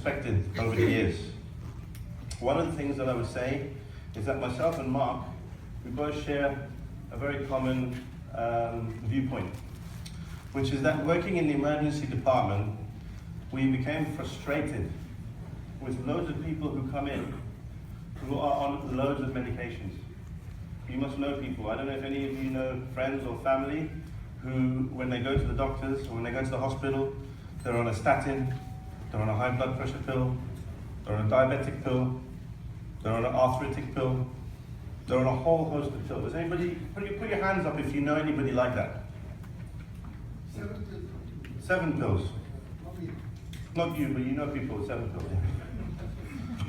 respected over the years. One of the things that I would say is that myself and Mark, we both share a very common viewpoint, which is that working in the emergency department, we became frustrated with loads of people who come in who are on loads of medications. You must know people. I don't know if any of you know friends or family who, when they go to the doctors or when they go to the hospital, they're on a statin, they're on a high blood pressure pill, they're on a diabetic pill, they're on an arthritic pill, they're on a whole host of pills. Does anybody, put your hands up if you know anybody like that. 7 pills. Not you, but you know people with 7 pills.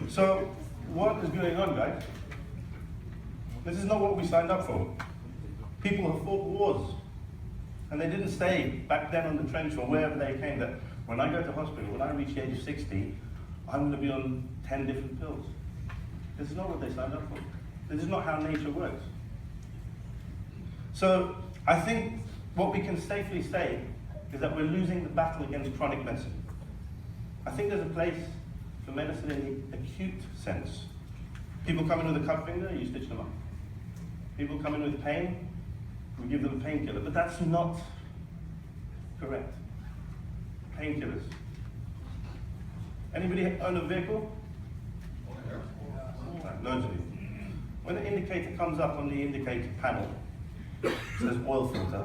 So, what is going on, guys? This is not what we signed up for. People have fought wars, and they didn't say back then on the trench or wherever they came that when I go to hospital, when I reach the age of 60, I'm going to be on 10 different pills. This is not what they signed up for. This is not how nature works. So, I think what we can safely say is that we're losing the battle against chronic medicine. I think there's a place for medicine in the acute sense. People come in with a cut finger, you stitch them up. People come in with pain, we give them a painkiller, but that's not correct. Painkillers. Anybody own a vehicle? Loads of you. When the indicator comes up on the indicator panel, it says oil filter.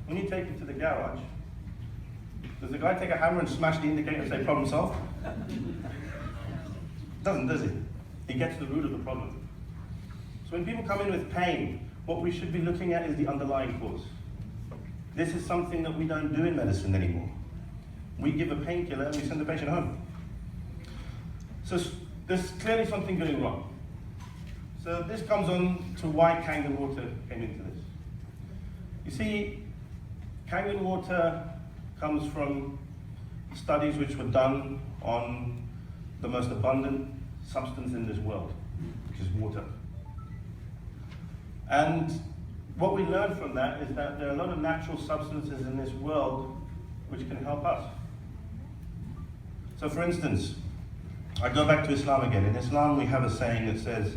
When you take it to the garage, does the guy take a hammer and smash the indicator and say problem solved? Doesn't, does he? He gets to the root of the problem. So when people come in with pain, what we should be looking at is the underlying cause. This is something that we don't do in medicine anymore. We give a painkiller and we send the patient home. So there's clearly something going wrong. So this comes on to why Kangen Water came into this. You see, Kangen Water comes from studies which were done on the most abundant substance in this world, which is water. And what we learned from that is that there are a lot of natural substances in this world which can help us. So for instance, I go back to Islam again. In Islam we have a saying that says,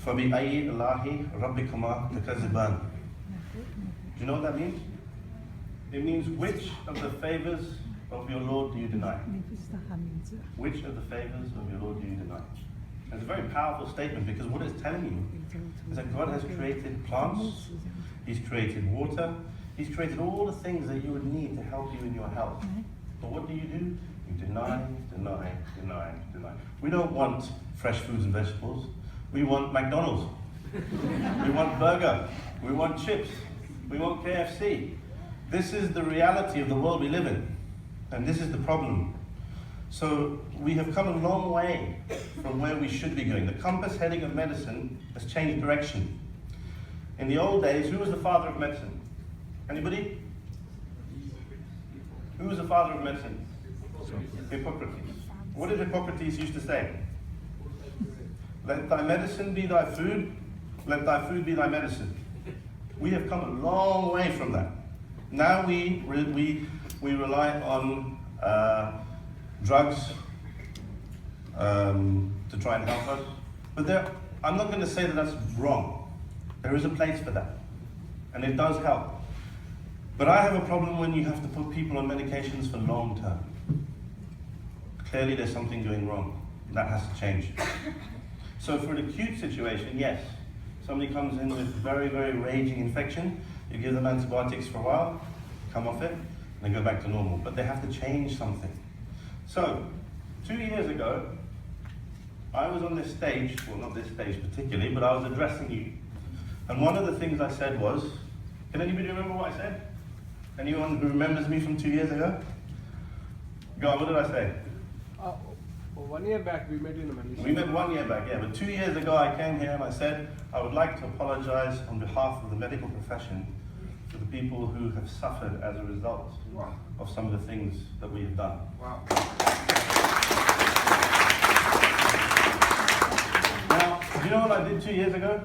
فَبِأَيِّ اللَّهِ رَبِّكُمَا تَكَذِّبَانِ. Do you know what that means? It means, which of the favors of your Lord do you deny? Which of the favors of your Lord do you deny? And it's a very powerful statement, because what it's telling you is that God has created plants, He's created water, He's created all the things that you would need to help you in your health. But what do? You deny, deny, deny, deny. We don't want fresh foods and vegetables. We want McDonald's. We want burger. We want chips. We want KFC. This is the reality of the world we live in. And this is the problem. So we have come a long way from where we should be going. The compass heading of medicine has changed direction. In the old days, who was the father of medicine? Anybody? Who was the father of medicine? Hippocrates. What did Hippocrates used to say? Let thy medicine be thy food, let thy food be thy medicine. We have come a long way from that. Now we rely on drugs to try and help us. But I'm not going to say that that's wrong. There is a place for that. And it does help. But I have a problem when you have to put people on medications for long term. Clearly there's something going wrong. That has to change. So for an acute situation, yes. Somebody comes in with very, very raging infection, you give them antibiotics for a while, come off it, and they go back to normal. But they have to change something. So, 2 years ago, I was on this stage, well not this stage particularly, but I was addressing you. And one of the things I said was, can anybody remember what I said? Anyone who remembers me from 2 years ago? Go on, what did I say? 1 year back we met in Malaysia. We met 1 year back, yeah, but 2 years ago I came here and I said I would like to apologize on behalf of the medical profession to the people who have suffered as a result of some of the things that we have done. Wow. Now, do you know what I did 2 years ago?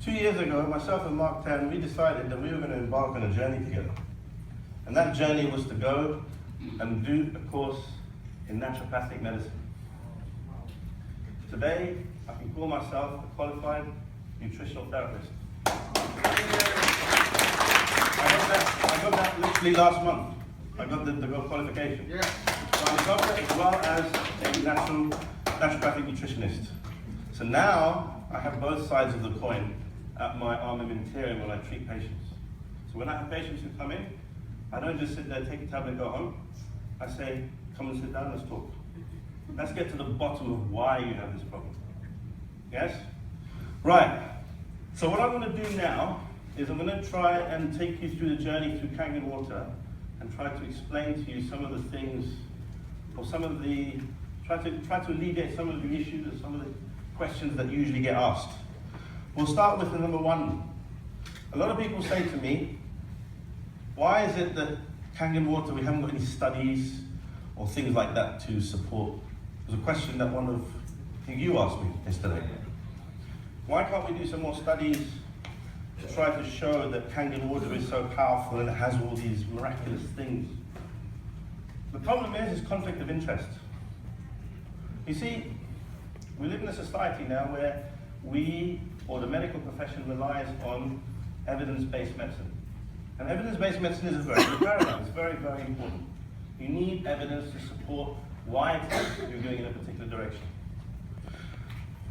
2 years ago, myself and Mark Tan, we decided that we were going to embark on a journey together. And that journey was to go and do a course in naturopathic medicine. Today, I can call myself a qualified nutritional therapist. I got that literally last month. I got the qualification. Yeah. So I'm a doctor as well as a naturopathic nutritionist. So now I have both sides of the coin at my armamentarium when I treat patients. So when I have patients who come in, I don't just sit there, take a tablet and go home. I say, come and sit down, let's talk. Let's get to the bottom of why you have this problem. Yes? Right. So what I'm going to do now is I'm going to try and take you through the journey through Kangen Water and try to explain to you some of the things, or try to alleviate some of the issues and some of the questions that usually get asked. We'll start with the number one. A lot of people say to me, why is it that Kangen Water, we haven't got any studies or things like that to support? It was a question that I think you asked me yesterday. Why can't we do some more studies to try to show that Kangen Water is so powerful and it has all these miraculous things? The problem is conflict of interest. You see, we live in a society now where the medical profession relies on evidence-based medicine. And evidence-based medicine is a very good paradigm. It's very, very important. You need evidence to support why you're going in a particular direction.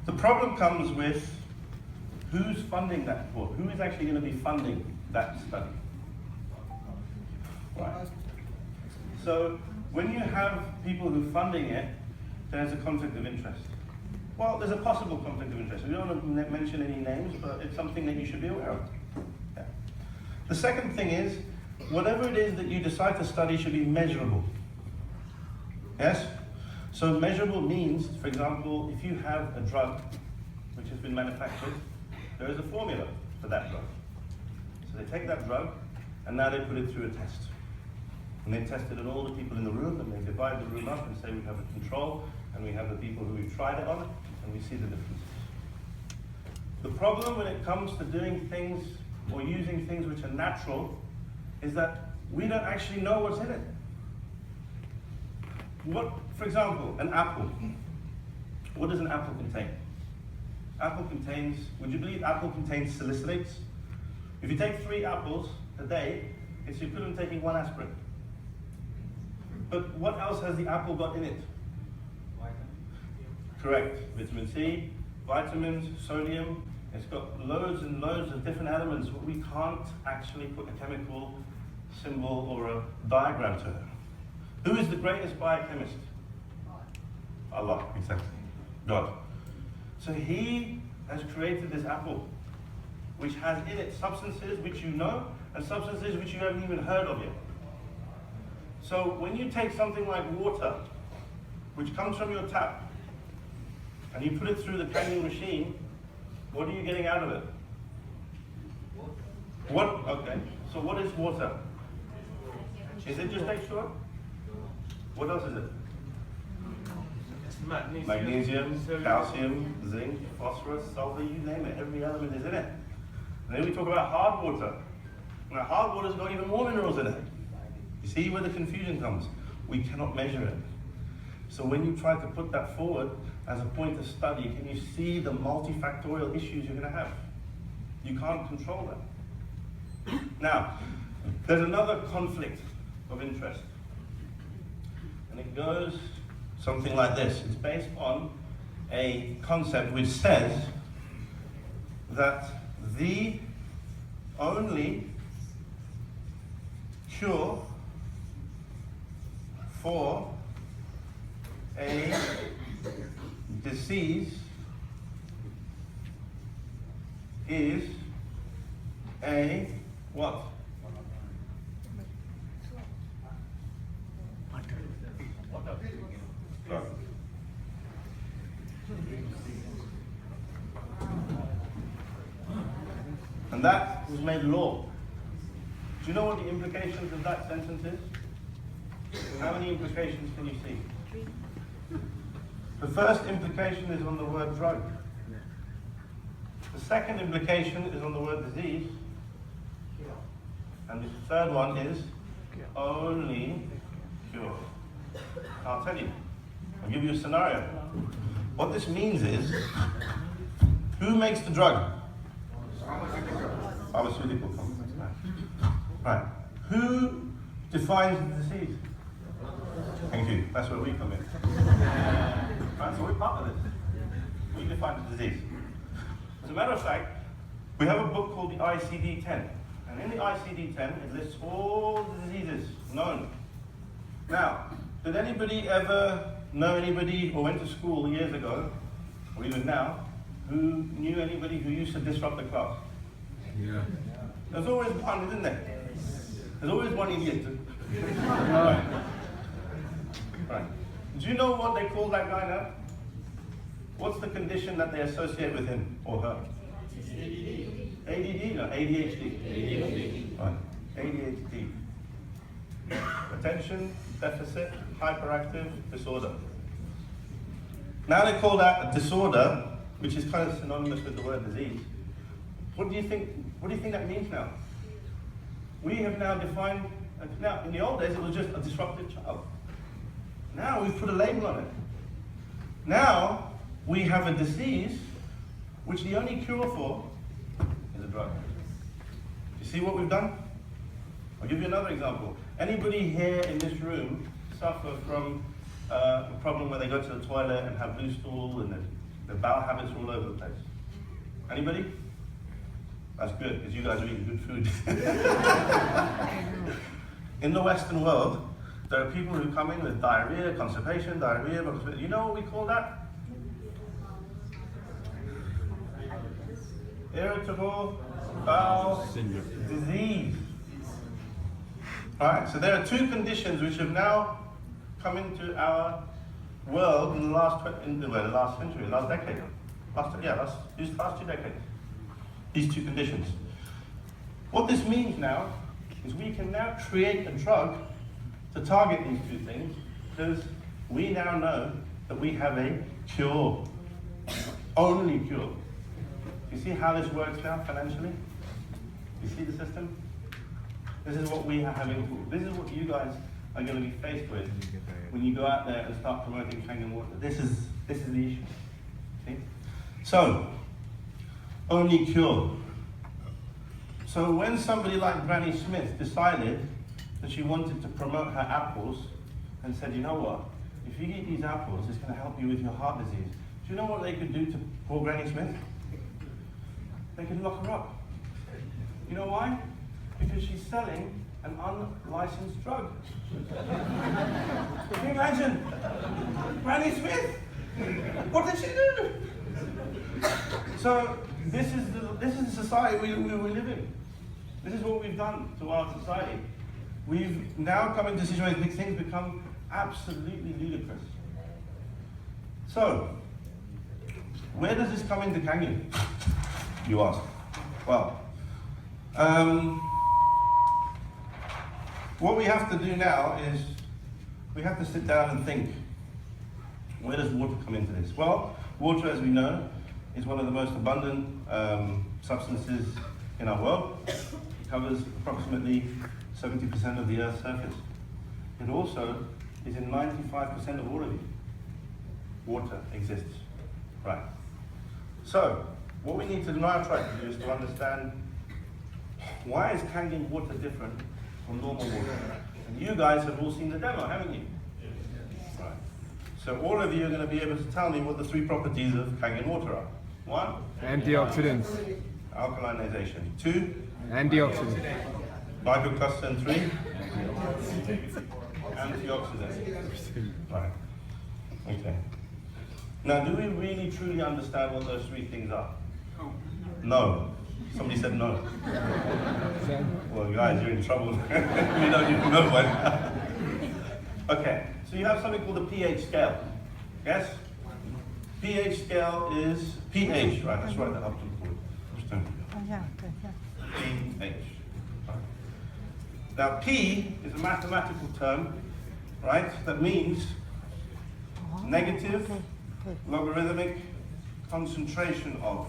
The problem comes with who's funding that report? Who is actually going to be funding that study? Right. So when you have people who are funding it, there's a conflict of interest. Well, there's a possible conflict of interest. We don't want to mention any names, but it's something that you should be aware of. Yeah. The second thing is, whatever it is that you decide to study should be measurable. Yes? So measurable means, for example, if you have a drug which has been manufactured, there is a formula for that drug. So they take that drug, and now they put it through a test. And they test it on all the people in the room, and they divide the room up and say we have a control, and we have the people who we've tried it on, and we see the differences. The problem when it comes to doing things or using things which are natural is that we don't actually know what's in it. For example, an apple. What does an apple contain? Apple contains, would you believe apple contains salicylates? If you take 3 apples a day, it's the equivalent of taking 1 aspirin. But what else has the apple got in it? Correct. Vitamin C, vitamins, sodium. It's got loads and loads of different elements, but we can't actually put a chemical symbol or a diagram to it. Who is the greatest biochemist? Allah, exactly. God. So He has created this apple, which has in it substances which you know and substances which you haven't even heard of yet. So when you take something like water, which comes from your tap, and you put it through the Kangen machine, what are you getting out of it? What? Okay. So what is water? Is it just H2O? What else is it? Magnesium, calcium, zinc, phosphorus, sulfur, you name it. Every element is in it. And then we talk about hard water. Now hard water's got even more minerals in it. You see where the confusion comes? We cannot measure it. So when you try to put that forward as a point of study, can you see the multifactorial issues you're going to have? You can't control that. Now, there's another conflict of interest. And it goes something like this. It's based on a concept which says that the only cure for a disease is a what? And that was made law. Do you know what the implications of that sentence is? How many implications can you see? The first implication is on the word drug. The second implication is on the word disease. And the third one is only cure. I'll tell you. I'll give you a scenario. What this means is, who makes the drug? Pharmaceutical companies. Right. Who defines the disease? Thank you. That's where we come in. Right, so we're part of this. We define the disease. As a matter of fact, we have a book called the ICD-10. And in the ICD-10, it lists all the diseases known. Now, did anybody ever know anybody or went to school years ago, or even now, who knew anybody who used to disrupt the class? Yeah. There's always one, isn't there? There's always one idiot. Right. Right. Do you know what they call that guy now? What's the condition that they associate with him or her? ADD? No, ADHD. ADHD. Right. ADHD. Attention Deficit Hyperactive Disorder. Now they call that a disorder, which is kind of synonymous with the word disease. What do you think that means now? We have now defined, now in the old days it was just a disruptive child. Now we've put a label on it. Now we have a disease which the only cure for is a drug. You see what we've done? I'll give you another example. Anybody here in this room suffer from a problem where they go to the toilet and have loose stool and their bowel habits are all over the place? Anybody? That's good, because you guys are eating good food. In the Western world, there are people who come in with diarrhea, constipation, diarrhea. You know what we call that? Irritable bowel disease. Alright, so there are two conditions which have now come into our world in the last century, last decade. These last 2 decades. These two conditions. What this means now is we can now create a drug to target these two things, because we now know that we have a cure. Only cure. You see how this works now financially? You see the system? This is what we are having. This is what you guys are going to be faced with when you go out there and start promoting Kangen Water. This is the issue. See? So, only cure. So when somebody like Granny Smith decided that she wanted to promote her apples and said, you know what, if you eat these apples, it's going to help you with your heart disease. Do you know what they could do to poor Granny Smith? They could lock her up. You know why? Because she's selling an unlicensed drug. Can you imagine? Granny Smith? What did she do? So this is the society we live in. This is what we've done to our society. We've now come into a situation where things become absolutely ludicrous. So, where does this come into Kangen, you ask? Well, what we have to do now is we have to sit down and think, where does water come into this? Well, water, as we know, is one of the most abundant substances in our world. It covers approximately 70% of the Earth's surface. It also is in 95% of all of you. Water exists. Right. So, what we need to now try to do is to understand, why is Kangen water different from normal water? And you guys have all seen the demo, haven't you? Right. So all of you are going to be able to tell me what the 3 properties of Kangen water are. 1, Antioxidants. alkalinization. 2, Antioxidants. microcluster. And 3, antioxidants. Right. Okay. Now, do we really truly understand what those 3 things are? No. Somebody said no. Well, guys, you're in trouble. You don't even know one. Okay, so you have something called the pH scale. Yes? pH scale is pH, right? Let's write that up to the board. pH. Right. Now, P is a mathematical term, right? That means negative logarithmic concentration of.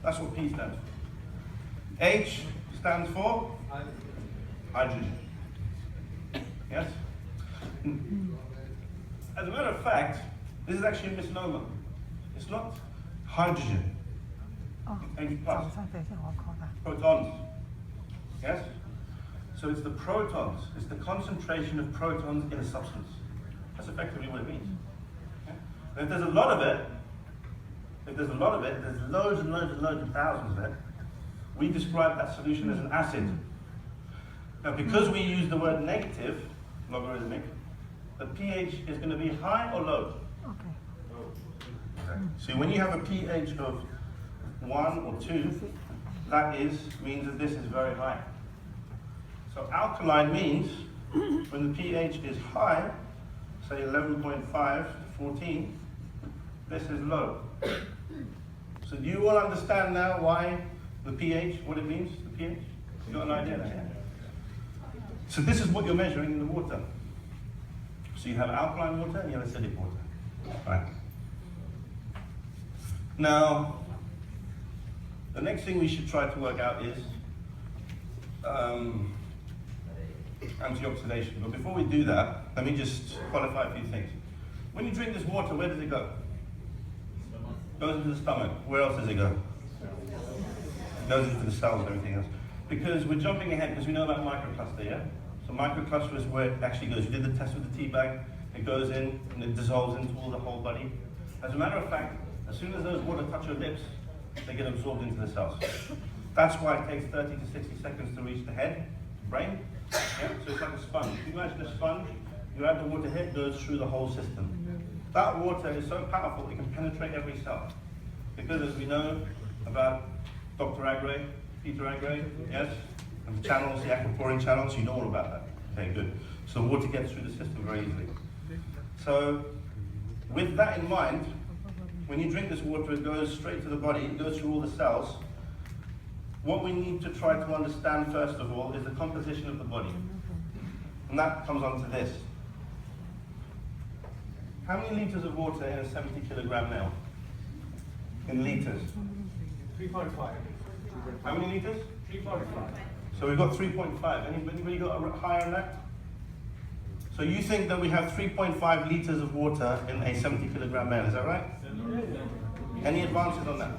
That's what P stands for. H stands for hydrogen. Yes? As a matter of fact, This is actually a misnomer. It's not hydrogen. H plus. 早上在线我考的。 Protons. Yes? So it's the protons, it's the concentration of protons in a substance. That's effectively what it means. Okay? And if there's a lot of it, there's loads and loads and loads of thousands of it, we describe that solution as an acid. Now because we use the word negative, logarithmic, the pH is going to be high or low? Okay. Okay. So when you have a pH of 1 or 2, that means that this is very high. So alkaline means when the pH is high, say 11.5 to 14, this is low. So do you all understand now why the pH, what it means, the pH? You got an idea now? So this is what you're measuring in the water. So you have alkaline water and you have acidic water. Right. Now, the next thing we should try to work out is antioxidation. But before we do that, let me just qualify a few things. When you drink this water, where does it go? It goes into the stomach. Where else does it go? It goes into the cells and everything else. Because we're jumping ahead, because we know about microcluster, yeah? So microcluster is where it actually goes. You did the test with the tea bag, it goes in and it dissolves into all the whole body. As a matter of fact, as soon as those water touch your lips, they get absorbed into the cells. That's why it takes 30 to 60 seconds to reach the head, brain. Yeah? So it's like a sponge. If you imagine a sponge, you add the water here, it goes through the whole system. That water is so powerful, it can penetrate every cell. Because as we know about Dr. Agre, Peter Agre, yes? And the channels, the aquaporin channels, you know all about that. Okay, good. So the water gets through the system very easily. So with that in mind, when you drink this water, it goes straight to the body, it goes through all the cells. What we need to try to understand first of all is the composition of the body. And that comes on to this. How many liters of water in a 70 kilogram male? In liters? 3.5. How many liters? 3.5. So we've got 3.5. Anybody got a higher than that? So you think that we have 3.5 liters of water in a 70 kilogram male, is that right? Any advances on that?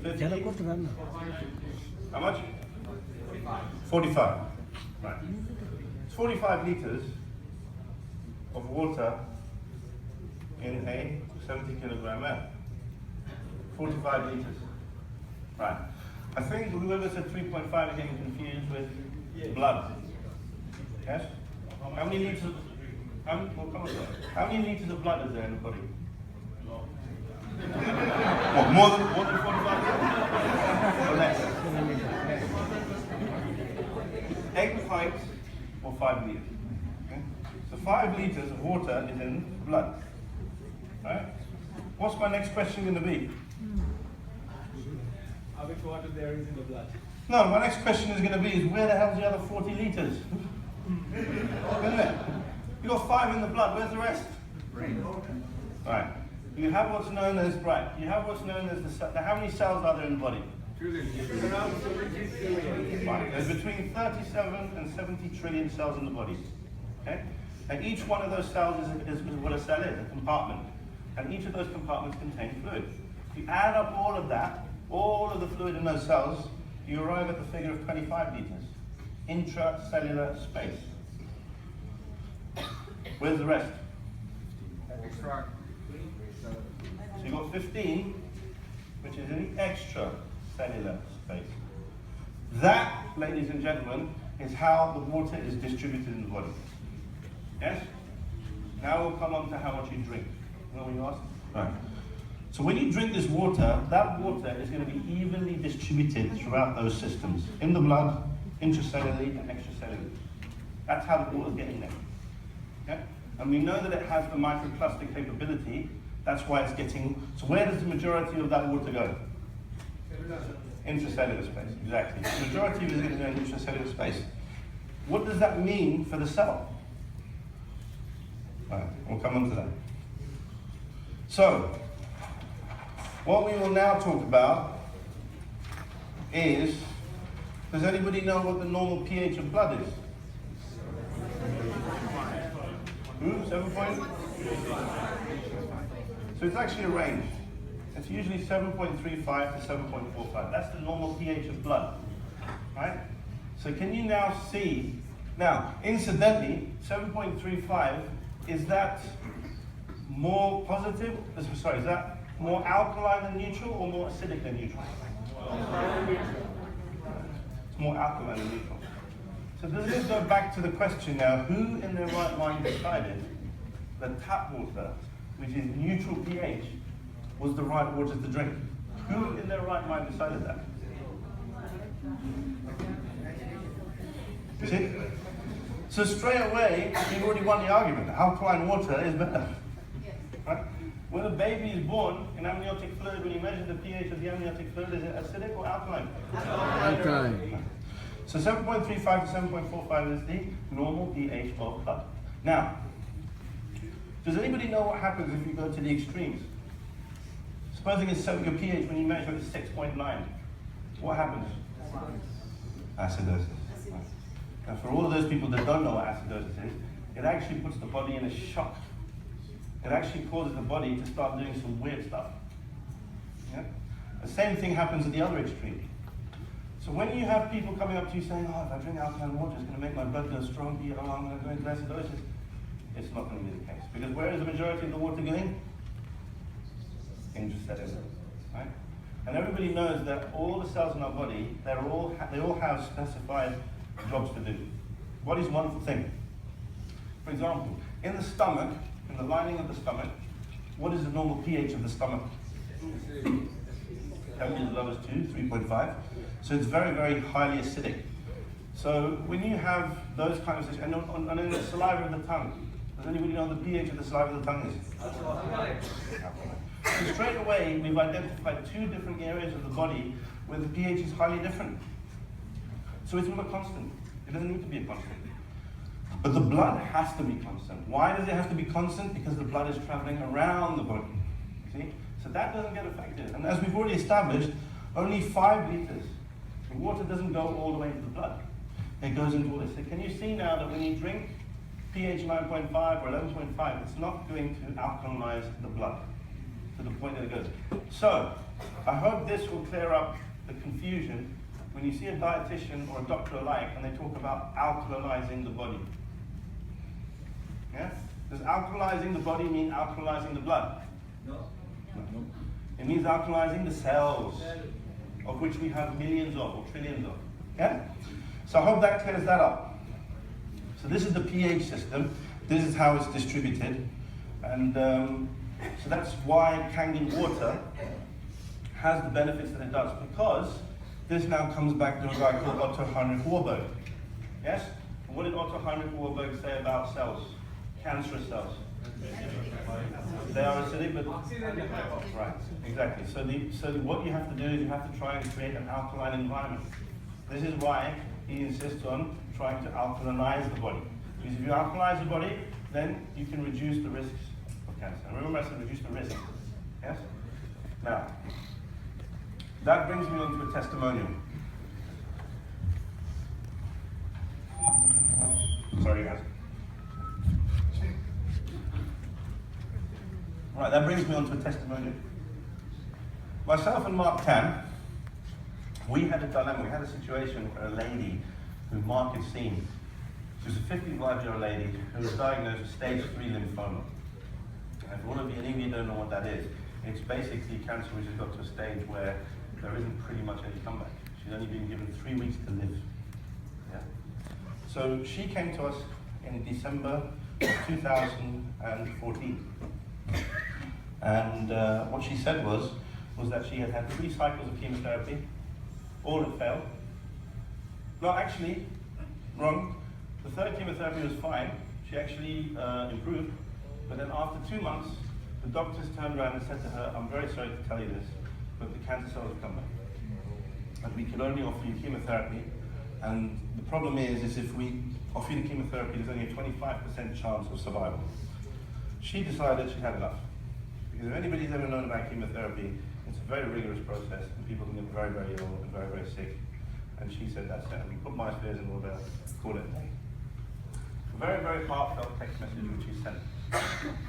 50? How much? 45. Right. It's 45 liters of water in a 70 kilogram male. 45 liters. Right. I think whoever said 3.5 is getting confused with blood. Yes? How many liters of, how many liters of blood is there in the body? What, more than 45 liters? Or less? Egg pints or 5 liters. Okay? So 5 liters of water is in blood. Right? What's my next question going to be? How much water there is in the blood? No, my next question is going to be is where the hell's the other 40 liters? Isn't it? You got 5 in the blood, where's the rest? Right. You have what's known as, you have what's known as how many cells are there in the body? Around 70 trillion. Right. There's between 37 and 70 trillion cells in the body. Okay? And each one of those cells is what a cell is, a compartment. And each of those compartments contains fluid. If you add up all of that, all of the fluid in those cells, you arrive at the figure of 25 liters. Intracellular space. Where's the rest? So you've got 15, which is in the extracellular space. That, ladies and gentlemen, is how the water is distributed in the body. Yes? Now we'll come on to how much you drink. You know what you asked? Right. So when you drink this water, that water is going to be evenly distributed throughout those systems. In the blood, intracellularly and extracellularly. That's how the water is getting there. Okay? And we know that it has the microcluster capability. That's why it's getting... So where does the majority of that water go? Intracellular space, exactly. The majority of it is going to go in intracellular space. What does that mean for the cell? Right, we'll come on to that. So, what we will now talk about is, does anybody know what the normal pH of blood is? Who? 7 point? So it's actually a range. It's usually 7.35 to 7.45. That's the normal pH of blood, right? So can you now see, now incidentally, 7.35, is that more positive, sorry, is that more alkaline than neutral or more acidic than neutral? It's more alkaline than neutral. So does this go back to the question now, who in their right mind decided that tap water, which is neutral pH, was the right water to drink? Who in their right mind decided that? You see? So straight away, you've already won the argument. Alkaline water is better. Right? When a baby is born in amniotic fluid, when you measure the pH of the amniotic fluid, is it acidic or alkaline? Alkaline. So 7.35 to 7.45 is the normal pH of blood. Now, does anybody know what happens if you go to the extremes? Supposing it's your pH when you measure it is 6.9. What happens? Acidosis. And for all of those people that don't know what acidosis is, it actually puts the body in a shock. It actually causes the body to start doing some weird stuff. Yeah? The same thing happens at the other extreme. So when you have people coming up to you saying, oh, if I drink alkaline water, it's going to make my blood go strong, I'm going to go into acidosis, it's not going to be the case. Because where is the majority of the water going? Into sediment, right? And everybody knows that all the cells in our body, they all have specified jobs to do. Body's a wonderful thing. For example, in the stomach, in the lining of the stomach, what is the normal pH of the stomach? That means the lowest 2, 3.5. So it's very, very highly acidic. So when you have those kinds of, and in the saliva of the tongue, does anybody know the pH of the saliva of the tongue is? Alkaline. So straight away, we've identified 2 different areas of the body where the pH is highly different. So it's not a constant. It doesn't need to be a constant. But the blood has to be constant. Why does it have to be constant? Because the blood is traveling around the body. See? So that doesn't get affected. And as we've already established, only 5 liters. The water doesn't go all the way into the blood. It goes into all this. So can you see now that when you drink pH 9.5 or 11.5, it's not going to alkalinize the blood to the point that it goes. So I hope this will clear up the confusion when you see a dietitian or a doctor alike and they talk about alkalizing the body. Yeah? Does alkalizing the body mean alkalizing the blood? No. It means alkalizing the cells, of which we have millions of, or trillions of. Yeah? So I hope that clears that up. So this is the pH system. This is how it's distributed. And so that's why Kangen water has the benefits that it does, because this now comes back to a guy called Otto Heinrich Warburg. Yes? And what did Otto Heinrich Warburg say about cells? Cancerous cells. They are acidic, but right, exactly. So what you have to do is you have to try and create an alkaline environment. This is why he insists on trying to alkalinize the body. Because if you alkalinize the body, then you can reduce the risks of cancer. And remember I said reduce the risk. Yes? Now, that brings me on to a testimonial. Sorry guys. Right, that brings me on to a testimonial. Myself and Mark Tan, we had a dilemma. We had a situation where a lady who Mark had seen, she was a 55-year-old lady who was diagnosed with stage 3 lymphoma. And for all of you in India don't know what that is, it's basically cancer which has got to a stage where there isn't pretty much any comeback. She's only been given 3 weeks to live. Yeah. So she came to us in December of 2014. And what she said was that she had had 3 cycles of chemotherapy, all had failed. No, actually, wrong. The 3rd chemotherapy was fine. She actually improved. But then after 2 months, the doctors turned around and said to her, I'm very sorry to tell you this, but the cancer cells have come back. And we can only offer you chemotherapy. And the problem is if we offer you the chemotherapy, there's only a 25% chance of survival. She decided she had enough. Because if anybody's ever known about chemotherapy, it's a very rigorous process, and people can get very, very ill and very, very sick. And she said, that's it. We put my affairs in order, call it a day. Very, very heartfelt text message which he sent.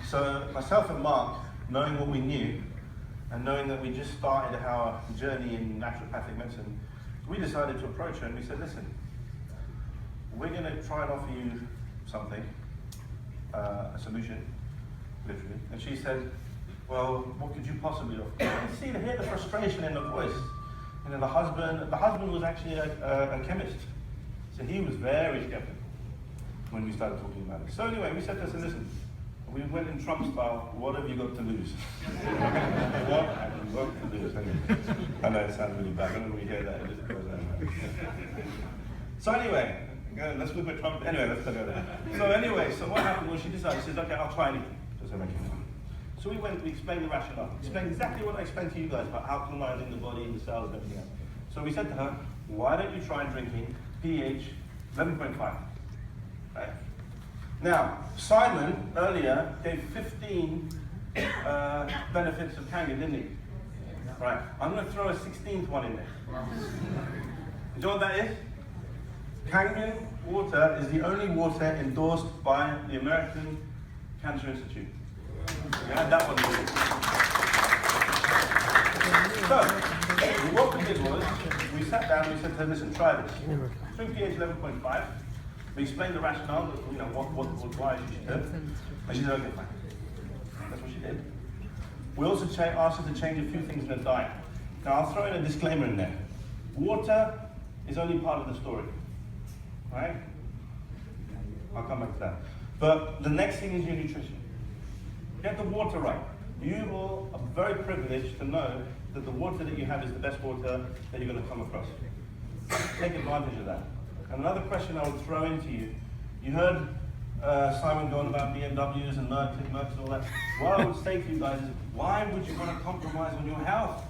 So myself and Mark, knowing what we knew, and knowing that we just started our journey in naturopathic medicine, we decided to approach her and we said, listen, we're going to try and offer you something, a solution, literally. And she said, well, what could you possibly offer? You can see, to hear the frustration in the voice. You know, the husband was actually a chemist. So he was very skeptical when we started talking about it. So anyway, we said to her, listen, we went in Trump style, what have you got to lose? What have you got to lose? I know it sounds really bad, when we hear that, it just goes out. So anyway, let's look at Trump. Anyway, let's go there. So anyway, so what happened was she decided, she says, okay, I'll try anything. Just to make it fun. So we went, we explained the rationale. Explained exactly what I explained to you guys about alkalizing the body, the cells, and everything else. So we said to her, why don't you try drinking pH 11.5? Right? Now, Simon earlier gave 15 benefits of Kangen, didn't he? Right. I'm going to throw a 16th one in there. You know what that is? Kangen water is the only water endorsed by the American Cancer Institute. You had that one. So, what we did was, we sat down and we said to her, listen, try this. Drink pH 11.5. We explained the rationale, you know, why she should do it. And she said, okay, fine. That's what she did. We also asked her to change a few things in her diet. Now, I'll throw in a disclaimer in there. Water is only part of the story, right? I'll come back to that. But the next thing is your nutrition. Get the water right. You all are very privileged to know that the water that you have is the best water that you're going to come across. Take advantage of that. And another question I would throw into you, you heard Simon going about BMWs and Mercs and all that. What I would say to you guys is, why would you want to compromise on your health?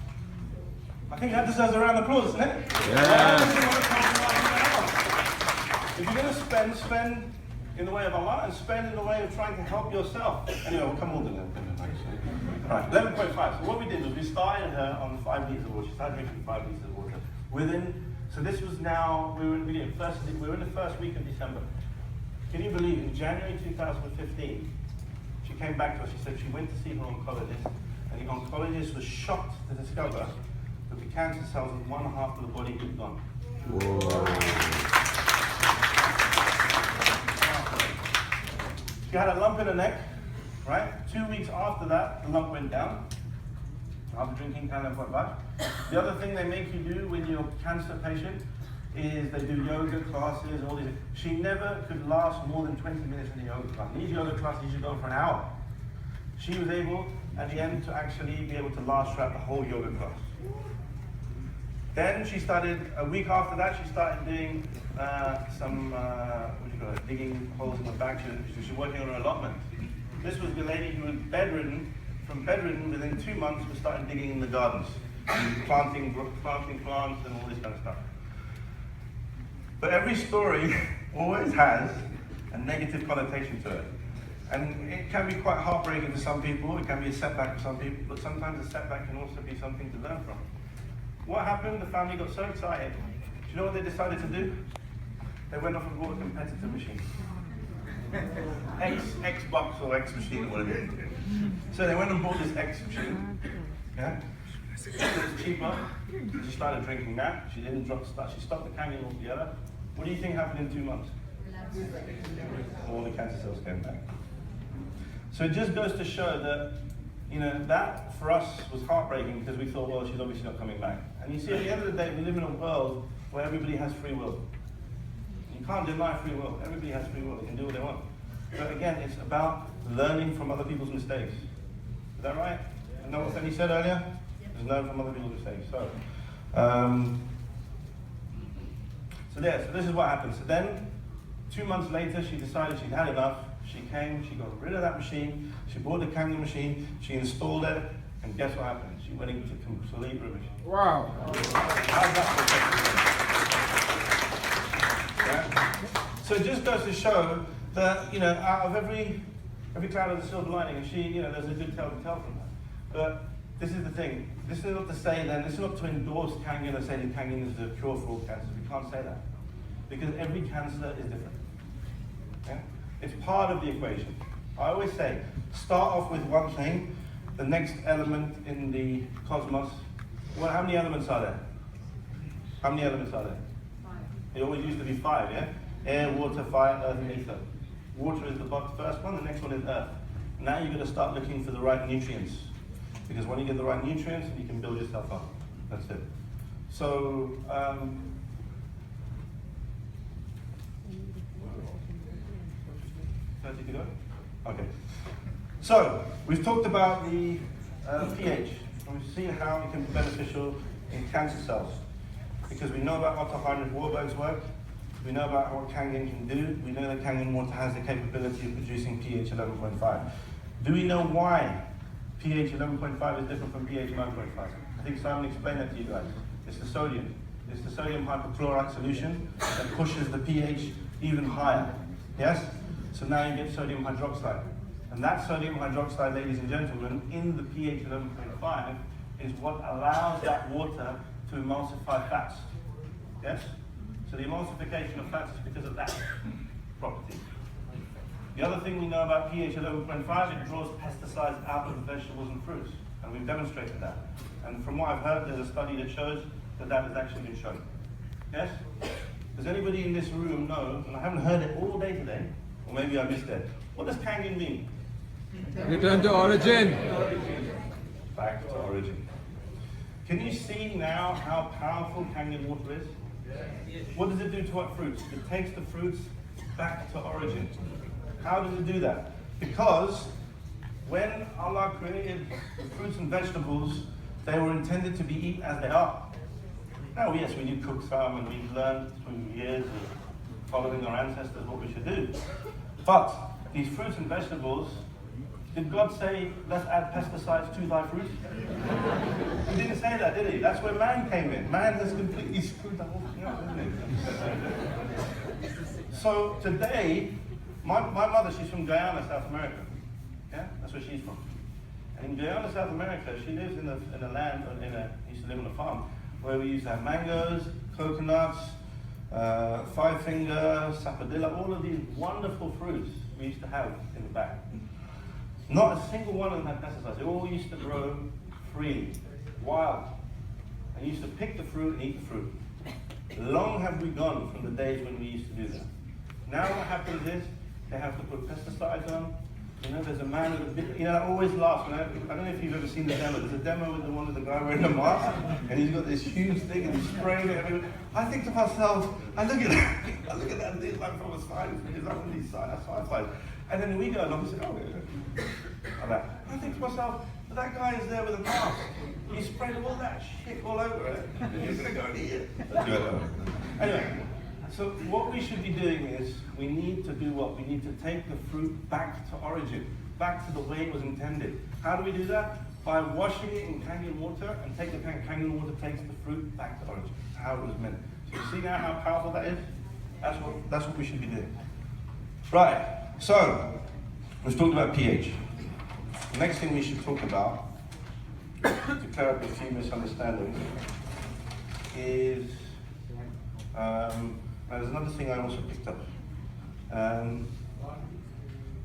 I think that deserves a round of applause, isn't it? Yeah. Why would you want to compromise on your health? If you're going to spend in the way of Allah and spend in the way of trying to help yourself. Anyway, we'll come on to that. Right, 11.5. So what we did was we started her on 5 liters of water. She started drinking 5 liters of water. So this was now, we were in the first week of December. Can you believe, in January 2015, she came back to us, she said she went to see her oncologist, and the oncologist was shocked to discover that the cancer cells in one half of the body had gone. Whoa. She had a lump in her neck, right? 2 weeks after that, the lump went down, after drinking Kangen Water. The other thing they make you do when you're a cancer patient is they do yoga classes and all these. She never could last more than 20 minutes in the yoga class. These yoga classes usually go for an hour. She was able, at the end, to actually be able to last throughout the whole yoga class. Then she started, a week after that, she started doing digging holes in the back. She was working on her allotment. This was the lady who was bedridden. From bedridden, within 2 months, we started digging in the gardens, planting plants and all this kind of stuff. But every story always has a negative connotation to it. And it can be quite heartbreaking for some people, it can be a setback for some people, but sometimes a setback can also be something to learn from. What happened? The family got so excited. Do you know what they decided to do? They went off and bought a competitor machine. Xbox or X machine, whatever it is. So they went and bought this X machine. Yeah? It was cheaper. She started drinking that. She didn't she stopped the Kangen altogether. What do you think happened in 2 months? All the cancer cells came back. So it just goes to show that, you know, that for us was heartbreaking because we thought, well, she's obviously not coming back. And you see, at the end of the day, we live in a world where everybody has free will. You can't deny free will. Everybody has free will. They can do what they want. But again, it's about learning from other people's mistakes. Is that right? You know what Fanny said earlier? Just learn from other people's mistakes. So this is what happened. So then, 2 months later, she decided she'd had enough. She came, she got rid of that machine, she bought the Kangen machine, she installed it, and guess what happened? She went into complete remission. Wow. How's that for yeah? So it just goes to show that, you know, out of every cloud has a silver lining, and she, you know, there's a good tale to tell from that. But this is the thing. This is not to say then, this is not to endorse Kangen or say that Kangen is the cure for all cancer. We can't say that. Because every cancer is different. Yeah? It's part of the equation. I always say, start off with one thing, the next element in the cosmos. Well, how many elements are there? How many elements are there? 5. It always used to be 5, yeah? Air, water, fire, earth, and ether. Water is the first one, the next one is earth. Now you've got to start looking for the right nutrients. Because when you get the right nutrients, you can build yourself up. That's it. So, to go? Okay. So, we've talked about the pH, and we've seen how it can be beneficial in cancer cells. Because we know about Otto Heinrich Warburg's work, we know about what Kangen can do, we know that Kangen water has the capability of producing pH 11.5. Do we know why pH 11.5 is different from pH 9.5? I think Simon explained that to you guys. It's the sodium. It's the sodium hypochlorite solution that pushes the pH even higher. Yes? So now you get sodium hydroxide. And that sodium hydroxide, ladies and gentlemen, in the pH 11.5 is what allows that water to emulsify fats. Yes? So the emulsification of fats is because of that property. The other thing we know about pH 11.5, it draws pesticides out of the vegetables and fruits. And we've demonstrated that. And from what I've heard, there's a study that shows that that has actually been shown. Yes? Does anybody in this room know, and I haven't heard it all day today, or maybe I missed it, what does Kangen mean? Return to origin. Back to origin. Can you see now how powerful Kangen water is? What does it do to what fruits? It takes the fruits back to origin. How does it do that? Because when Allah created the fruits and vegetables, they were intended to be eaten as they are. Now, yes, we do cook some, and we've learned through years of following our ancestors what we should do. But these fruits and vegetables, did God say, let's add pesticides to thy fruit? He didn't say that, did he? That's where man came in. Man has completely screwed the whole thing up, isn't it? So today, my mother, she's from Guyana, South America. Yeah, that's where she's from. And in Guyana, South America, she lives in a land, used to live on a farm, where we used to have mangoes, coconuts, five-finger, sapodilla, all of these wonderful fruits we used to have in the back. Not a single one of them had pesticides. They all used to grow freely, wild. And used to pick the fruit and eat the fruit. Long have we gone from the days when we used to do that. Now what happens is, they have to put pesticides on. You know, there's a man with a big, you know, I always laugh. When I don't know if you've ever seen the demo. There's a demo with the one with the guy wearing a mask, and he's got this huge thing, and he's spraying it everywhere. I think to myself, I look at that thing like from a side, it's like on these sides, and then we go along and say, oh, yeah. Like that. I think to myself, but that guy is there with a mask. He sprayed all that shit all over it. You're gonna go and eat it. Anyway. So what we should be doing is, we need to do what? We need to take the fruit back to origin, back to the way it was intended. How do we do that? By washing it in Kangen water, and take the Kangen water takes the fruit back to origin. That's how it was meant. So you see now how powerful that is? That's what we should be doing. Right, so, we've talked about pH. The next thing we should talk about, to clear up a few misunderstandings, is there's another thing I also picked up.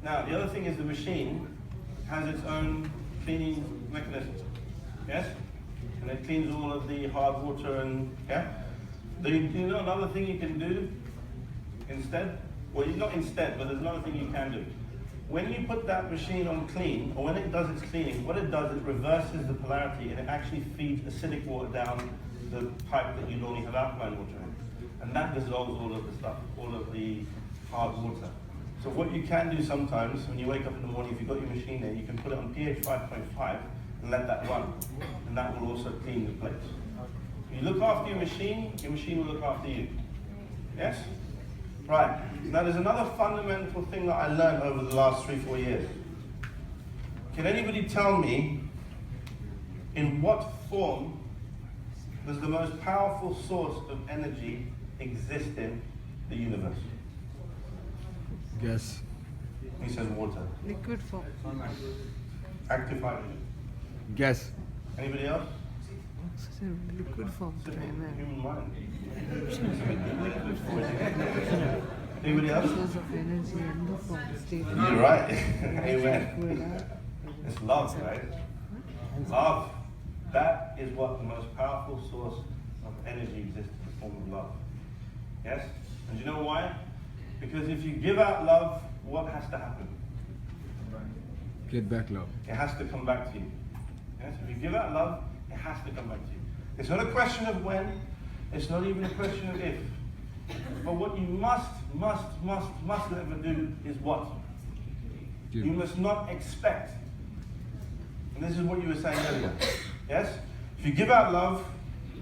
Now, the other thing is the machine has its own cleaning mechanism. Yes? And it cleans all of the hard water and, yeah? Do you know another thing you can do instead? Well, not instead, but there's another thing you can do. When you put that machine on clean, or when it does its cleaning, what it does, it reverses the polarity, and it actually feeds acidic water down the pipe that you normally have alkaline water in. And that dissolves all of the stuff, all of the hard water. So what you can do sometimes, when you wake up in the morning, if you've got your machine there, you can put it on pH 5.5 and let that run. And that will also clean the plates. If you look after your machine will look after you. Yes? Right. Now there's another fundamental thing that I learned over the last 3-4 years. Can anybody tell me in what form does the most powerful source of energy exist in the universe? Guess. He says water. Liquid form. Active hydrogen. Guess. Anybody else? Liquid form. Simple human mind. Anybody else? Source of energy and the form state. You're right. Amen. It's love, right? Love. That is what the most powerful source of energy exists, the form of love. Yes? And do you know why? Because if you give out love, what has to happen? Get back love. It has to come back to you. Yes? If you give out love, it has to come back to you. It's not a question of when, it's not even a question of if. But what you must never do is what? Give. You must not expect. And this is what you were saying earlier. Yes? If you give out love,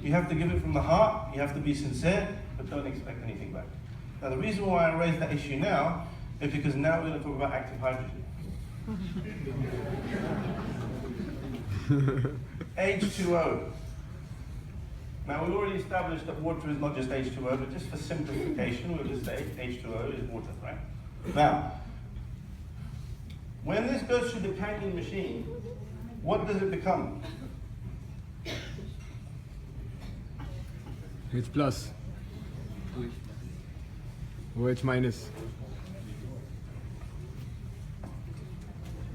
you have to give it from the heart, you have to be sincere, but don't expect anything back. Now the reason why I raise that issue now is because now we're going to talk about active hydrogen. H2O. Now we've already established that water is not just H2O, but just for simplification, we'll just say H2O is water, right? Now, when this goes through the Kangen machine, what does it become? H plus. OH minus.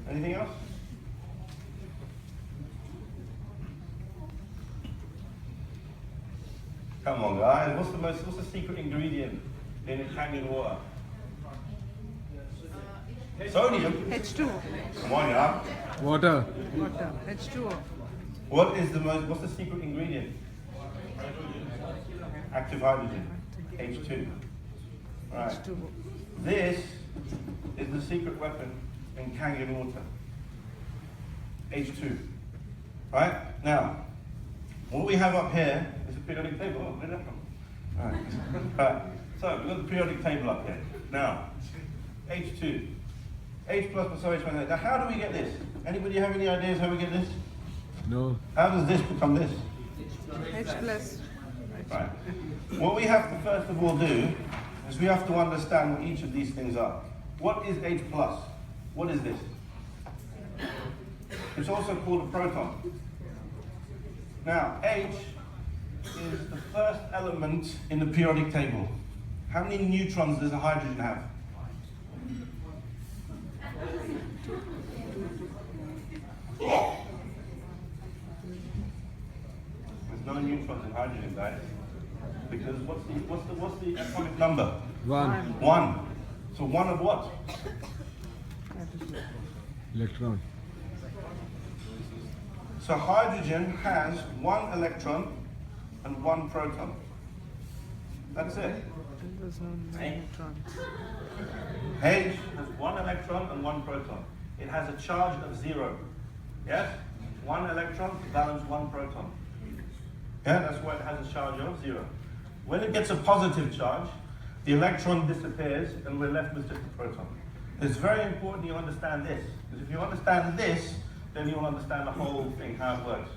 Anything else? Come on, guys. What's the secret ingredient in Kangen water? Sodium. H2O. Come on, yeah. Water. Water. H2O. What's the secret ingredient? Active hydrogen. H2. Right. H2O. This is the secret weapon in Kangen water. H2. Right? Now, what we have up here is a periodic table. Oh, where did that come from? Right. So, we've got the periodic table up here. Now, H2. H plus OH minus. Now, how do we get this? Anybody have any ideas how we get this? No. How does this become this? H plus. Right. What we have to first of all do is we have to understand what each of these things are. What is H plus? What is this? It's also called a proton. Now, H is the first element in the periodic table. How many neutrons does a hydrogen have? There's no neutrons in hydrogen, guys. Because what's the atomic number? 1. 1. So 1 of what? Electron. So hydrogen has 1 electron and 1 proton. That's it. There's no neutrons. H has 1 electron and 1 proton. It has a charge of 0. Yes? 1 electron to balance 1 proton. Yeah, that's why it has a charge of 0. When it gets a positive charge, the electron disappears and we're left with just a proton. It's very important you understand this. Because if you understand this, then you'll understand the whole thing, how it works.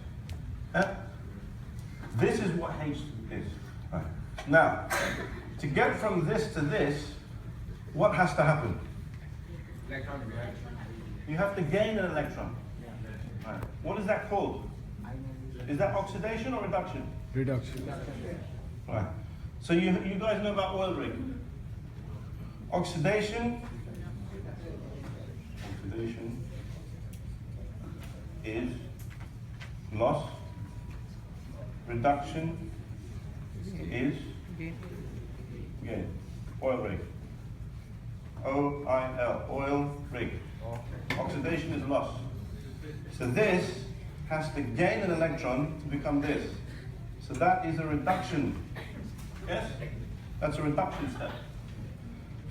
Yeah? This is what H is. Right. Now, to get from this to this, what has to happen? You have to gain an electron. Right. What is that called? Is that oxidation or reduction? Reduction. Right. So you guys know about oil rig. Oxidation is loss. Reduction is gain. Oil rig. O-I-L. Oil rig. Oxidation is loss. So this has to gain an electron to become this. So that is a reduction. Yes? That's a reduction step.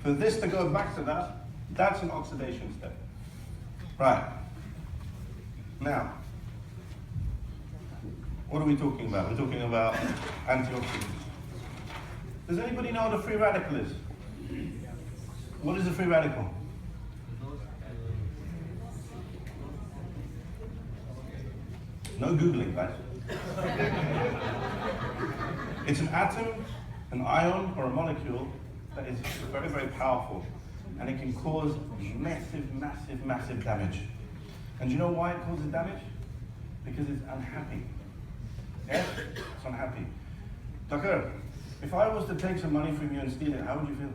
For this to go back to that, that's an oxidation step. Right. Now, what are we talking about? We're talking about antioxidants. Does anybody know what a free radical is? What is a free radical? No Googling, guys. It's an atom, an ion, or a molecule that is very, very powerful. And it can cause massive damage. And do you know why it causes damage? Because it's unhappy. Yes? It's unhappy. Dr. If I was to take some money from you and steal it, how would you feel?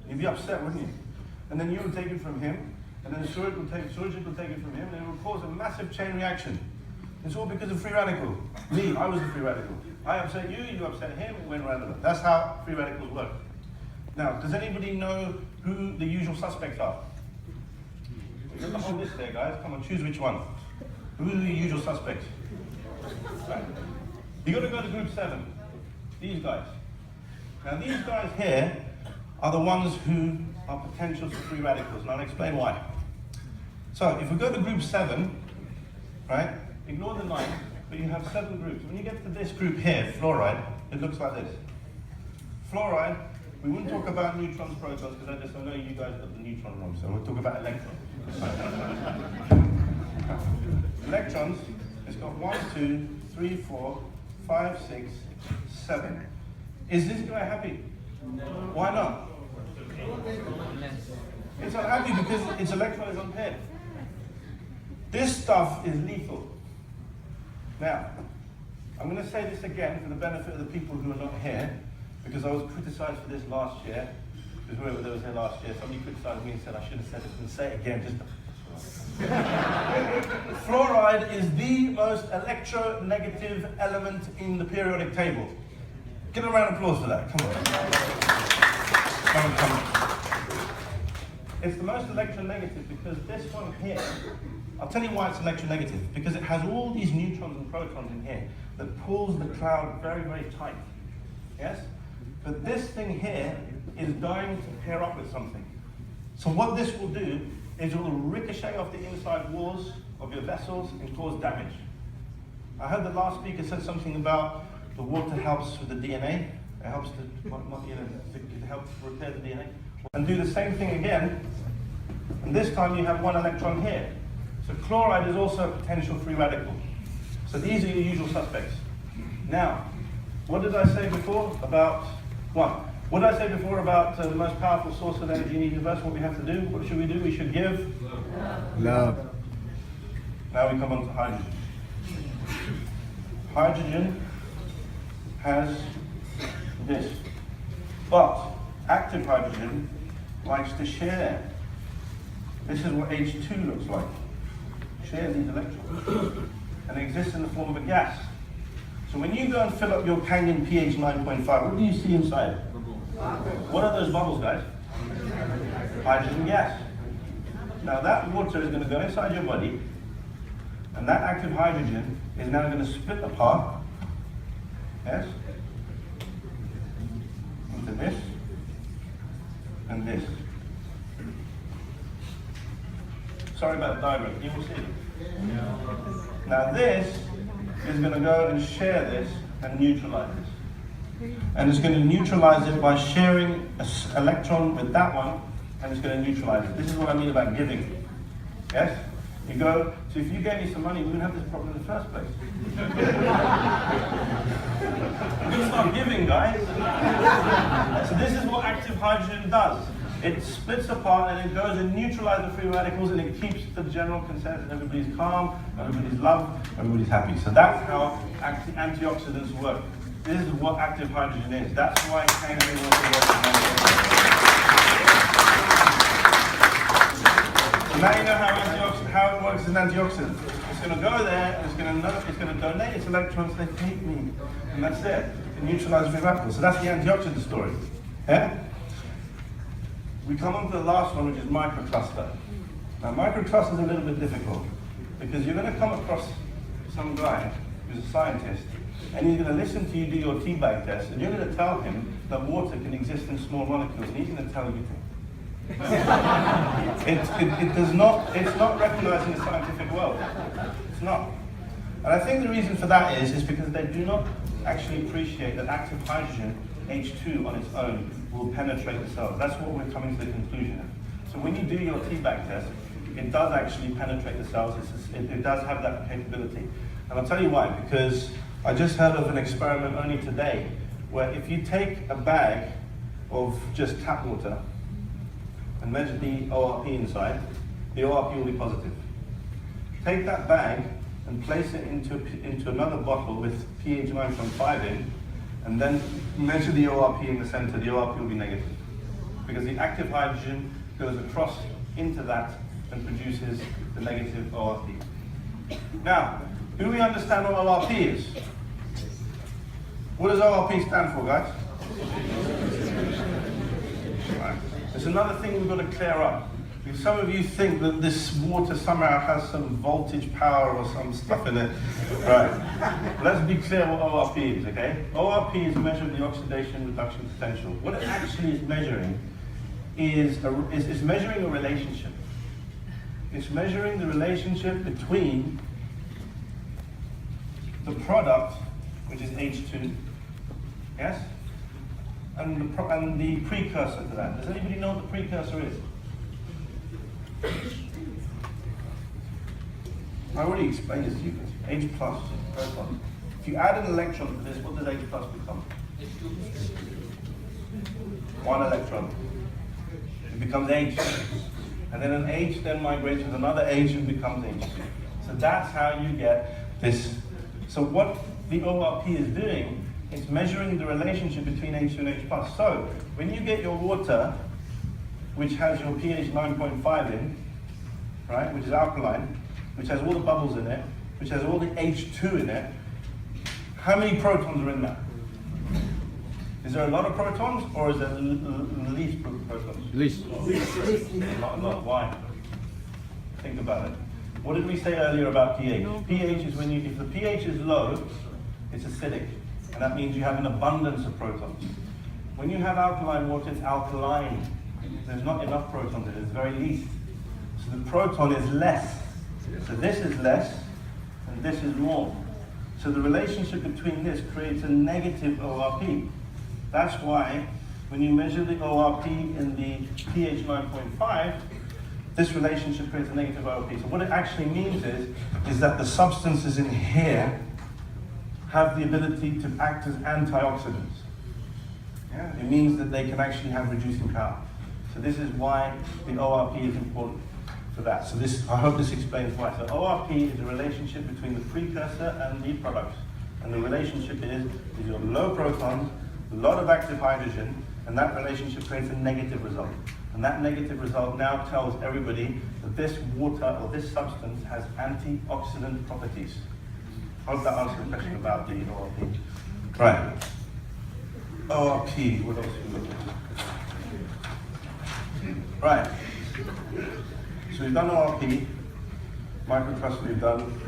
You'd be upset, wouldn't you? And then you would take it from him, and then Suraj would take it from him, and it would cause a massive chain reaction. It's all because of free radical. Me, I was the free radical. I upset you, you upset him, it went around. That's how free radicals work. Now, does anybody know who the usual suspects are? You've got the whole list there, guys. Come on, choose which one. Who are the usual suspects? Right. You've got to go to group 7. These guys. Now, these guys here are the ones who are potentials for free radicals, and I'll explain why. So, if we go to group 7, right, ignore the 9, but you have 7 groups. When you get to this group here, fluoride, it looks like this. Fluoride, we wouldn't talk about neutrons, protons, because I know you guys got the neutron wrong, so we'll talk about electrons. Electrons, it's got 1, 2, 3, 4, 5, 6, 7. Is this guy happy? No. Why not? It's unhappy because its electron is unpaired. This stuff is lethal. Now, I'm going to say this again for the benefit of the people who are not here, because I was criticized for this last year. Because whoever that was here last year, somebody criticized me and said I should have said it and say it again. Fluoride is the most electronegative element in the periodic table. Give a round of applause for that. Come on. Come on. It's the most electronegative because this one here, I'll tell you why it's electronegative. Because it has all these neutrons and protons in here that pulls the cloud very, very tight. Yes? But this thing here is dying to pair up with something. So what this will do is it will ricochet off the inside walls of your vessels and cause damage. I heard the last speaker said something about the water helps with the DNA. It helps to help repair the DNA. And do the same thing again, and this time you have 1 electron here. So chloride is also a potential free radical. So these are your usual suspects. Now, what did I say before about What did I say before about the most powerful source of energy in the universe? What we have to do? What should we do? We should give love. Now we come on to hydrogen. Hydrogen has this, but active hydrogen likes to share. This is what H2 looks like. Share these electrons. And it exists in the form of a gas. So when you go and fill up your Kangen pH 9.5, what do you see inside? What are those bubbles, guys? Hydrogen gas. Now that water is going to go inside your body, and that active hydrogen is now going to split apart, yes, into this and this. Sorry about the diagram, you will see it. Now this is going to go and share this and neutralize this. And it's going to neutralize it by sharing an electron with that one, and it's going to neutralize it. This is what I mean about giving. Yes? You go, so if you gave me some money, we wouldn't have this problem in the first place. You start giving, guys. So this is what active hydrogen does. It splits apart and it goes and neutralizes the free radicals, and it keeps the general consensus. Everybody's calm, everybody's loved, everybody's happy. So that's how antioxidants work. This is what active hydrogen is. That's why Kangen Water works. So now you know how it works as an antioxidant. It's going to go there, and it's going to donate its electrons, they hate me. And that's it. It neutralizes free radicals. So that's the antioxidant story. Yeah? We come on to the last one, which is microcluster. Now microcluster is a little bit difficult, because you're going to come across some guy who's a scientist, and he's going to listen to you do your teabag test, and you're going to tell him that water can exist in small molecules, and he's going to tell you it's not recognized in the scientific world. It's not. And I think the reason for that is because they do not actually appreciate that active hydrogen, H2 on its own, will penetrate the cells. That's what we're coming to the conclusion of. So when you do your teabag test, it does actually penetrate the cells. It does have that capability. And I'll tell you why, because I just heard of an experiment only today, where if you take a bag of just tap water and measure the ORP inside, the ORP will be positive. Take that bag and place it into another bottle with pH 9.5 in, and then measure the ORP in the center, the ORP will be negative. because the active hydrogen goes across into that and produces the negative ORP. Now, do we understand what ORP is? What does ORP stand for, guys? Right. There's another thing we've got to clear up. Because some of you think that this water somehow has some voltage power or some stuff in it. Right. Let's be clear what ORP is, okay? ORP is measuring the oxidation reduction potential. What it actually is measuring is measuring a relationship. It's measuring the relationship between the product, which is H2, yes? And the precursor to that. Does anybody know what the precursor is? I already explained this to you. H plus proton. If you add an electron to this, what does H plus become? One electron. It becomes H. And then an H then migrates with another H and becomes H2. So that's how you get this. So what the ORP is doing, it's measuring the relationship between H2 and H plus. So when you get your water, which has your pH 9.5 in, right, which is alkaline, which has all the bubbles in it, which has all the H2 in it, how many protons are in that? Is there a lot of protons, or is there least protons? Least. Not a lot. Why? Think about it. What did we say earlier about pH? pH is when if the pH is low, it's acidic, and that means you have an abundance of protons. When you have alkaline water, it's alkaline. There's not enough protons in it, it's very least. So the proton is less. So this is less, and this is more. So the relationship between this creates a negative ORP. That's why when you measure the ORP in the pH 9.5, this relationship creates a negative ORP. So what it actually means is that the substances in here have the ability to act as antioxidants. Yeah? It means that they can actually have reducing power. So this is why the ORP is important for that. So this, I hope this explains why. So ORP is a relationship between the precursor and the products. And the relationship is you have low protons, a lot of active hydrogen, and that relationship creates a negative result. And that negative result now tells everybody that this water or this substance has antioxidant properties. I hope that answers the question about the ORP. Right. ORP, what else have we got? Right. So we've done ORP, microcrustal we've done.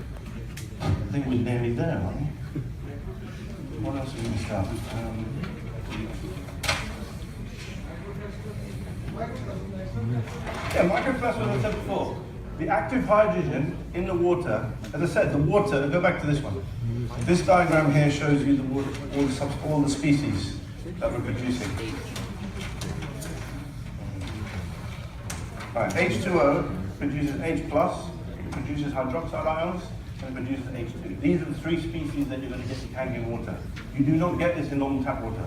I think we're nearly there, aren't we? What else have we missed out? Yeah, microcrustal, as I said before. The active hydrogen in the water, as I said, the water, go back to this one. This diagram here shows you the water, all the species that we're producing. Right, H2O produces H+, it produces hydroxide ions, and it produces H2. These are the three species that you're going to get in Kangen water. You do not get this in normal tap water.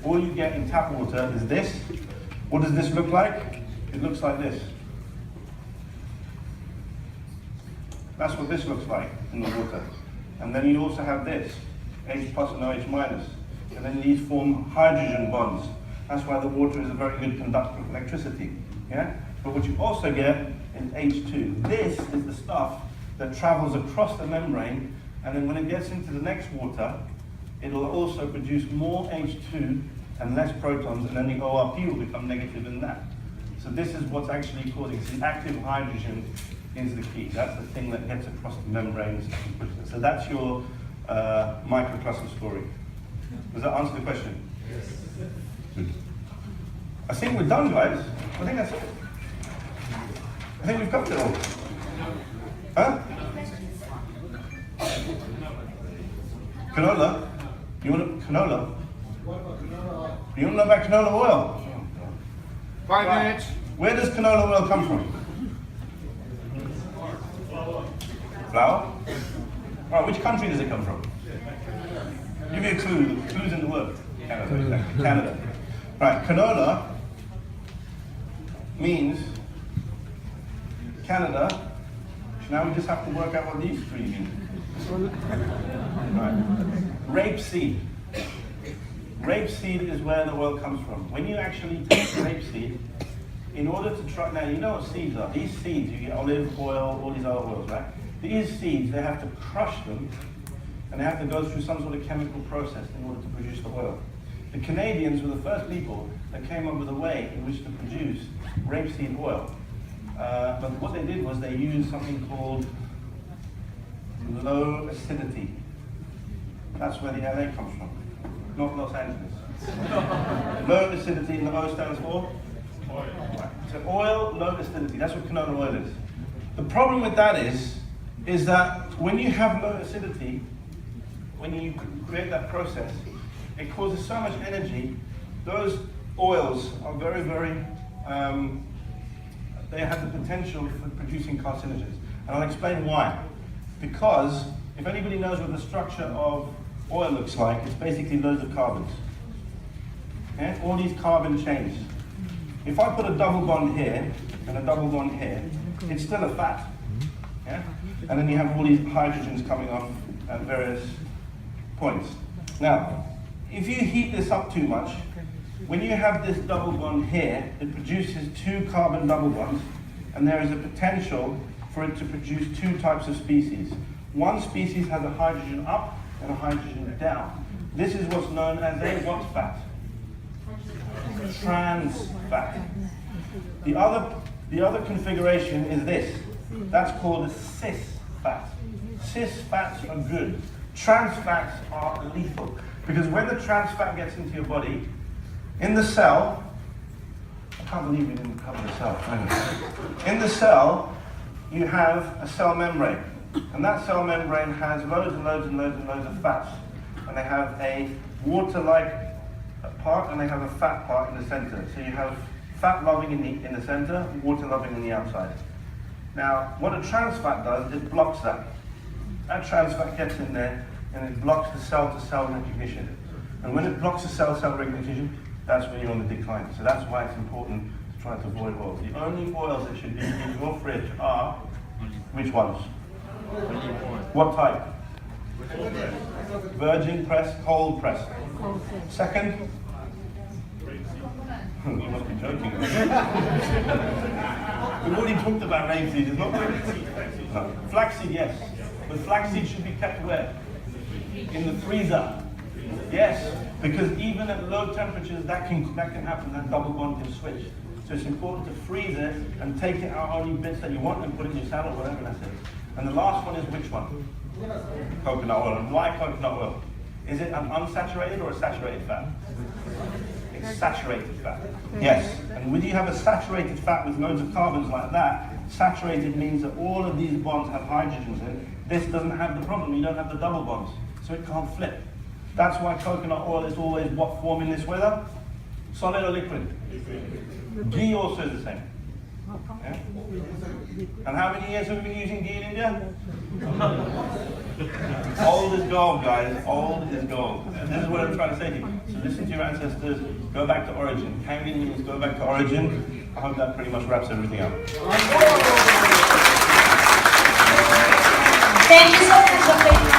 All you get in tap water is this. What does this look like? It looks like this. That's what this looks like in the water. And then you also have this, H+ and OH-. And then these form hydrogen bonds. That's why the water is a very good conductor of electricity. Yeah? But what you also get is H2. This is the stuff that travels across the membrane, and then when it gets into the next water, it'll also produce more H2 and less protons, and then the ORP will become negative in that. So this is what's actually causing it. The active hydrogen is the key. That's the thing that gets across the membranes and pushes it. So that's your microcrustal story. Does that answer the question? Yes. Good. I think we're done, guys. I think that's it. I think we've covered it all. Huh? Canola? You want canola? You want to know about canola oil? 5 minutes. Where does canola oil come from? Flour? Alright, which country does it come from? Give me a clue. The clue's in the word. Canada. Canada. Right, canola means Canada. Now we just have to work out what these three mean. Right. Rapeseed. Rapeseed is where the oil comes from. When you actually take rapeseed, in order to try, now you know what seeds are. These seeds, you get olive oil, all these other oils, right? These seeds, they have to crush them, and they have to go through some sort of chemical process in order to produce the oil. The Canadians were the first people that came up with a way in which to produce rapeseed oil. But what they did was they used something called low acidity. That's where the LA comes from, not Los Angeles. Low acidity, and the O stands for? Oil. So oil, low acidity, that's what canola oil is. The problem with that is that when you have low acidity, when you create that process, it causes so much energy. Those oils are very, very, they have the potential for producing carcinogens. And I'll explain why. Because if anybody knows what the structure of oil looks like, it's basically loads of carbons. Okay? All these carbon chains. If I put a double bond here and a double bond here, it's still a fat. Yeah? And then you have all these hydrogens coming off at various points. Now, if you heat this up too much, when you have this double bond here, it produces two carbon double bonds, and there is a potential for it to produce two types of species. One species has a hydrogen up and a hydrogen down. This is what's known as a what fat? Trans fat. The other configuration is this. That's called a cis fat. Cis fats are good. Trans fats are lethal. Because when the trans fat gets into your body, in the cell, I can't believe we didn't cover the cell. In the cell, you have a cell membrane. And that cell membrane has loads and loads and loads and loads of fats. And they have a water-like part and they have a fat part in the center. So you have fat loving in the center, water loving on the outside. Now, what a trans fat does, it blocks that. That trans fat gets in there and it blocks the cell-to-cell recognition. And when it blocks the cell-to-cell recognition, that's when you're on the decline. So that's why it's important to try to avoid oils. The only oils that should be in your fridge are, which ones? What type? Virgin press, cold press. Second? You must be joking. We've already talked about rapeseed, it's not rapeseed. No. Flaxseed, yes. But flaxseed should be kept where? In the freezer. Yes, because even at low temperatures that can happen, that double bond can switch. So it's important to freeze it and take it out only bits that you want and put it in your salad, whatever that's it. And the last one is which one? Coconut oil. And why coconut oil? Is it an unsaturated or a saturated fat? It's saturated fat. Yes. And when you have a saturated fat with loads of carbons like that, saturated means that all of these bonds have hydrogens in it. This doesn't have the problem. You don't have the double bonds. So it can't flip. That's why coconut oil is always what form in this weather? Solid or liquid? Ghee also is the same. Yeah? And how many years have we been using ghee in India? Old is gold, guys. Old is gold. This is what I'm trying to say to you. So listen to your ancestors. Go back to origin. Kangen means go back to origin. I hope that pretty much wraps everything up. Thank you so much, Dr.